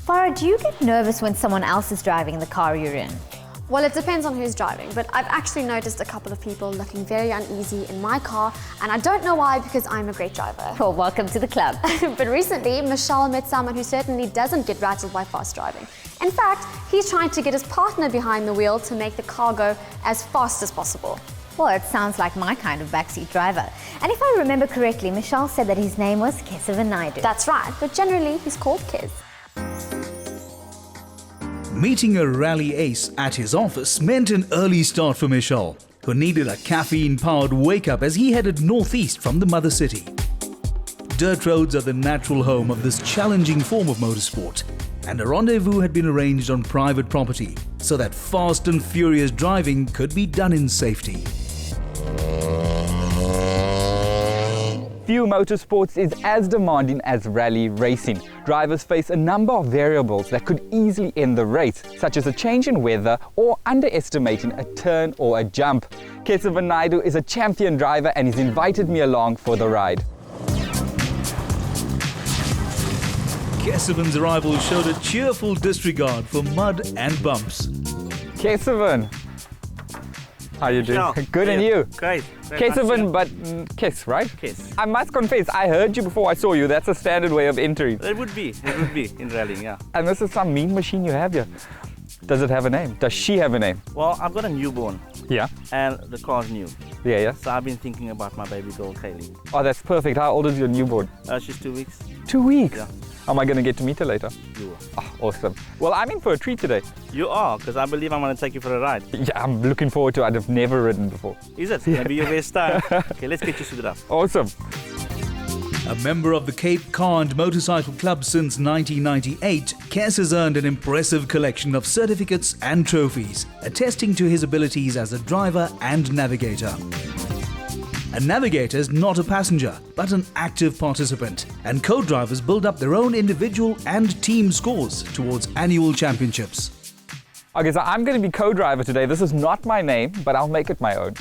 Farah, do you get nervous when someone else is driving the car you're in? Well, it depends on who's driving, but I've actually noticed a couple of people looking very uneasy in my car, and I don't know why, because I'm a great driver. Well, welcome to the club. But recently, Michelle met someone who certainly doesn't get rattled by fast driving. In fact, he's trying to get his partner behind the wheel to make the car go as fast as possible. Well, it sounds like my kind of backseat driver. And if I remember correctly, Michelle said that his name was Kesivan Naidoo. That's right, but generally he's called Kes. Meeting a rally ace at his office meant an early start for Michelle, who needed a caffeine-powered wake-up as he headed northeast from the mother city. Dirt roads are the natural home of this challenging form of motorsport, and a rendezvous had been arranged on private property so that fast and furious driving could be done in safety. Few motorsports is as demanding as rally racing. Drivers face a number of variables that could easily end the race, such as a change in weather or underestimating a turn or a jump. Kesivan Naidoo is a champion driver and he's invited me along for the ride. Kesivan's arrival showed a cheerful disregard for mud and bumps. Kesivan, how are you doing? No, Good, and you? Great. Kesivan, but Kes, right? Kes. I must confess, I heard you before I saw you. That's a standard way of entering. It would be in rallying, yeah. And this is some mean machine you have here. Does it have a name? Does she have a name? Well, I've got a newborn Yeah. and the car's new. Yeah. So I've been thinking about my baby girl, Kaylee. Oh, that's perfect. How old is your newborn? She's 2 weeks. 2 weeks? Yeah. Am I going to get to meet her later? You are. Oh, awesome. Well, I'm in for a treat today. You are, because I believe I'm going to take you for a ride. Yeah, I'm looking forward to it. I've never ridden before. Is it? Going to be your best time? Okay, let's get you suited up. Awesome. A member of the Cape Car and Motorcycle Club since 1998, Kes has earned an impressive collection of certificates and trophies, attesting to his abilities as a driver and navigator. A navigator is not a passenger, but an active participant, and co-drivers build up their own individual and team scores towards annual championships. Okay, so I'm going to be co-driver today. This is not my name, but I'll make it my own.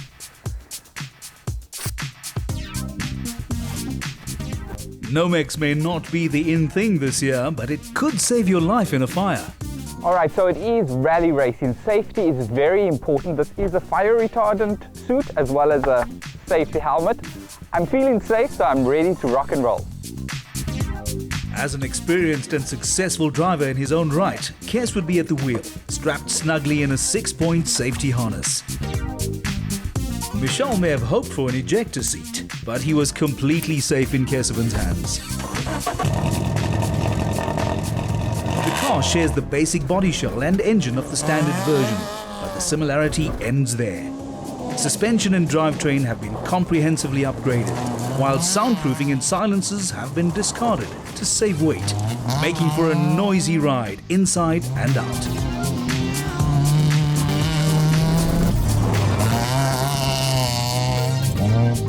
Nomex may not be the in thing this year, but it could save your life in a fire. All right, so it is rally racing. Safety is very important. This is a fire retardant suit as well as a safety helmet. I'm feeling safe, so I'm ready to rock and roll. As an experienced and successful driver in his own right, Kes would be at the wheel, strapped snugly in a 6-point safety harness. Michelle may have hoped for an ejector seat, but he was completely safe in Kesivan's hands. The car shares the basic body shell and engine of the standard version, but the similarity ends there. Suspension and drivetrain have been comprehensively upgraded, while soundproofing and silencers have been discarded to save weight, making for a noisy ride inside and out.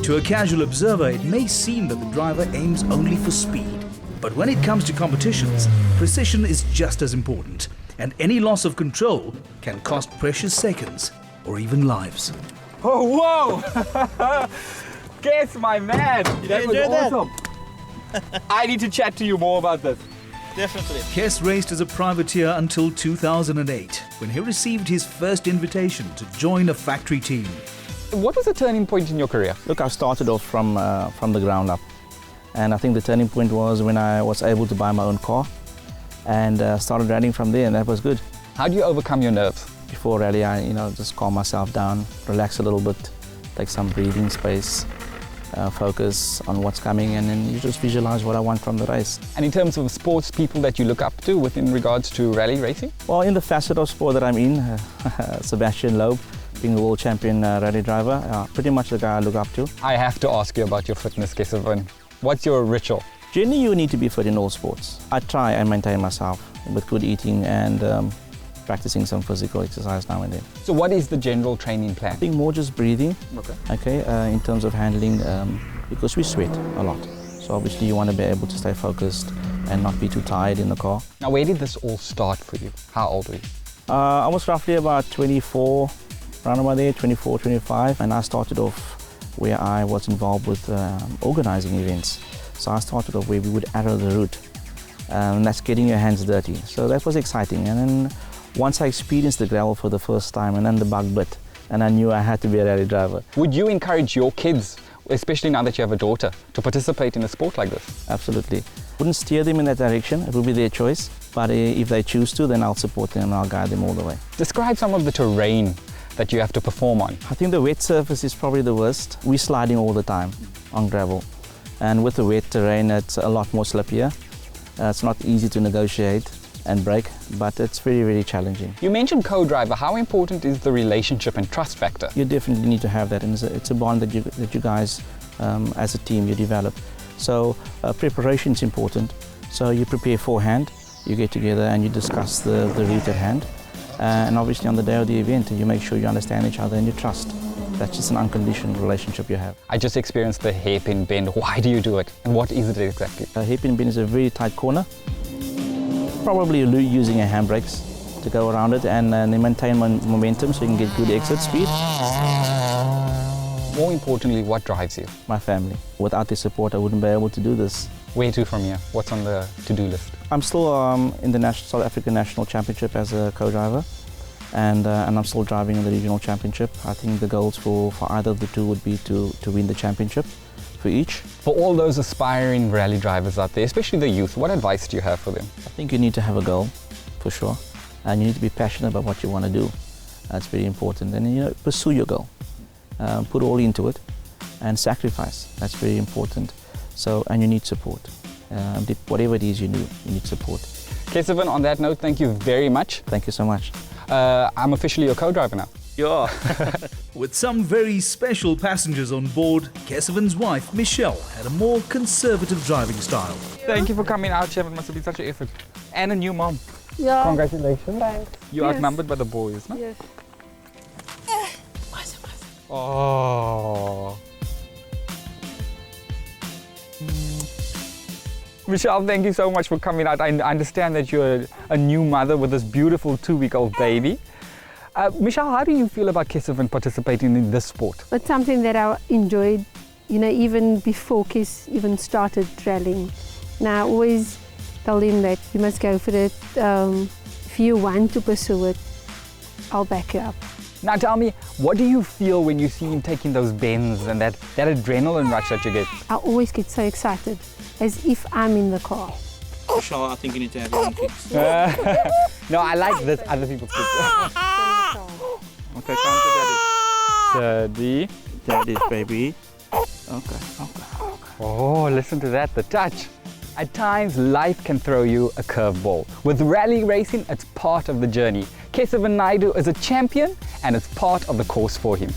To a casual observer, it may seem that the driver aims only for speed. But when it comes to competitions, precision is just as important, and any loss of control can cost precious seconds or even lives. Oh, whoa! Guess my man! That was awesome! I need to chat to you more about this. Definitely. Kes raced as a privateer until 2008, when he received his first invitation to join a factory team. What was the turning point in your career? Look, I started off from the ground up, and I think the turning point was when I was able to buy my own car and started riding from there, and that was good. How do you overcome your nerves? Before rally, I just calm myself down, relax a little bit, take some breathing space, focus on what's coming, and then you just visualize what I want from the race. And in terms of sports people that you look up to within regards to rally racing? Well, in the facet of sport that I'm in, Sebastian Loeb, being a world champion rally driver, pretty much the guy I look up to. I have to ask you about your fitness, Kesivan. What's your ritual? Generally, you need to be fit in all sports. I try and maintain myself with good eating and practicing some physical exercise now and then. So what is the general training plan? I think more just breathing, in terms of handling, because we sweat a lot. So obviously you want to be able to stay focused and not be too tired in the car. Now, where did this all start for you? How old were you? I was roughly about 24, around about there, 24, 25, and I started off where I was involved with organizing events. So I started off where we would arrow the route That's getting your hands dirty. So that was exciting. And then once I experienced the gravel for the first time and then the bug bit, and I knew I had to be a rally driver. Would you encourage your kids, especially now that you have a daughter, to participate in a sport like this? Absolutely. Wouldn't steer them in that direction, it would be their choice. But if they choose to, then I'll support them and I'll guide them all the way. Describe some of the terrain that you have to perform on. I think the wet surface is probably the worst. We're sliding all the time on gravel. And with the wet terrain, it's a lot more slippier. It's not easy to negotiate and brake, but it's very, very challenging. You mentioned co-driver. How important is the relationship and trust factor? You definitely need to have that, and it's a bond that you guys, as a team, you develop. So preparation is important. So you prepare beforehand, you get together and you discuss the route at hand. And obviously on the day of the event, you make sure you understand each other and you trust. That's just an unconditional relationship you have. I just experienced the hairpin bend. Why do you do it? And what is it exactly? A hairpin bend is a very tight corner. Probably using your handbrakes to go around it and maintain momentum so you can get good exit speed. More importantly, what drives you? My family. Without their support, I wouldn't be able to do this. Where to from here? What's on the to-do list? I'm still in the South African National Championship as a co-driver, and I'm still driving in the regional championship. I think the goals for either of the two would be to win the championship for each. For all those aspiring rally drivers out there, especially the youth, what advice do you have for them? I think you need to have a goal, for sure, and you need to be passionate about what you want to do. That's very important, and pursue your goal. Put all into it, and sacrifice. That's very important. So, and you need support. Whatever it is you do, you need support. Kesivan, on that note, thank you very much. Thank you so much. I'm officially your co-driver now. Yeah. With some very special passengers on board, Kesivan's wife, Michelle, had a more conservative driving style. Thank you for coming out, Chef. It must have been such an effort. And a new mom. Yeah. Congratulations. Thanks. You're Yes. outnumbered by the boys, no? Yes. Oh. Michelle, thank you so much for coming out. I understand that you're a new mother with this beautiful 2-week-old baby. Michelle, how do you feel about Kesivan participating in this sport? It's something that I enjoyed, even before Kes even started rallying. Now, I always tell him that you must go for it. If you want to pursue it, I'll back you up. Now tell me, what do you feel when you see him taking those bends and that adrenaline rush that you get? I always get so excited, as if I'm in the car. Michelle, I think you need to have your own kids. No, I like this, other people's kids. Okay, come to Daddy. daddy. Daddy's baby. Okay. Oh, listen to that, the touch. At times, life can throw you a curveball. With rally racing, it's part of the journey. Kesivan Naidoo is a champion and it's part of the course for him.